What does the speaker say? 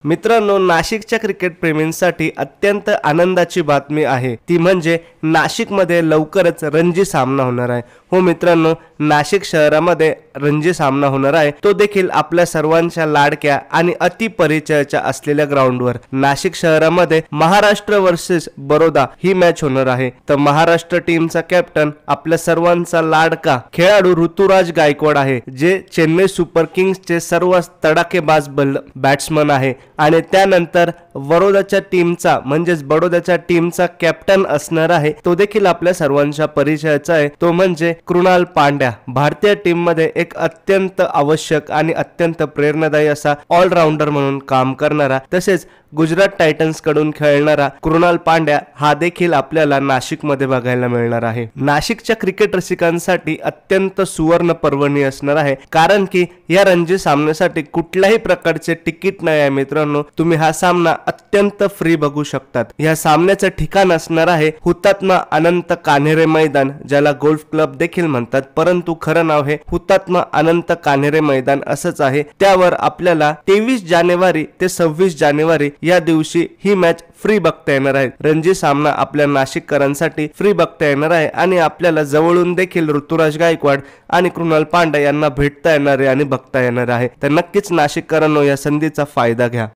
मित्रांनो, नाशिकच्या क्रिकेट प्रेमींसाठी अत्यंत आनंदाची बातमी आहे, ती म्हणजे नाशिकमध्ये लवकरच रणजी सामना होणार आहे। हो मित्रांनो, नाशिक शहरामध्ये रणजी सामना होणार आहे, तो देखील आपल्या सर्वांच्या लाडक्या आणि अति परिचयाच्या असलेल्या ग्राउंडवर। नाशिक शहरामध्ये महाराष्ट्र वर्सेस बरोदा ही मॅच होणार आहे। तर महाराष्ट्र टीमचा कॅप्टन आपल्या सर्वांचा लाडका खेळाडू ऋतुराज गायकवाड आहे, जे चेन्नई सुपर किंग्सचे सर्व तडाखेबाज बॅट्समन आहे आणि त्यानंतर बडोदाच्या टीमचा कॅप्टन असणार आहे, तो देखील आपल्या सर्वांच्या परिचयाचा आहे, तो म्हणजे कृणाल पांड्या। भारतीय टीम मध्ये एक अत्यंत आवश्यक आणि अत्यंत प्रेरणादायी असा ऑलराउंडर म्हणून काम करणारा, तसेच गुजरात टायटन्स कडून खेळणारा कृणाल पांड्या हा देखील आपल्याला नाशिक मध्ये बघायला मिळणार आहे। नाशिकच्या क्रिकेट रसिकांसाठी अत्यंत सुवर्ण पर्वणी असणार आहे, कारण की या रणजी सामन्यासाठी कुठल्याही प्रकारचे तिकीट नाही आहे मित्रांनो। तुम्ही हा सामना अत्यंत फ्री बघू शकतात। या सामन्याचं ठिकाण असणार आहे हुतात्मा अनंत कान्हेरे मैदान, ज्याला गोल्फ क्लब देखील म्हणतात, परंतु खरं नाव हे हुतात्मा अनंत कान्हेरे मैदान असंच आहे। त्यावर आपल्याला 23 जानेवारी ते 26 जानेवारी या दिवशी ही मॅच फ्री बघता येणार आहे। रणजी सामना आपल्या नाशिककरांसाठी फ्री बघता येणार आहे आणि आपल्याला जवळून देखील ऋतुराज गायकवाड आणि कृणाल पांड्या यांना भेटता येणार आहे आणि बघता येणार आहे। तर नक्कीच नाशिककरांनो, या संधीचा फायदा घ्या।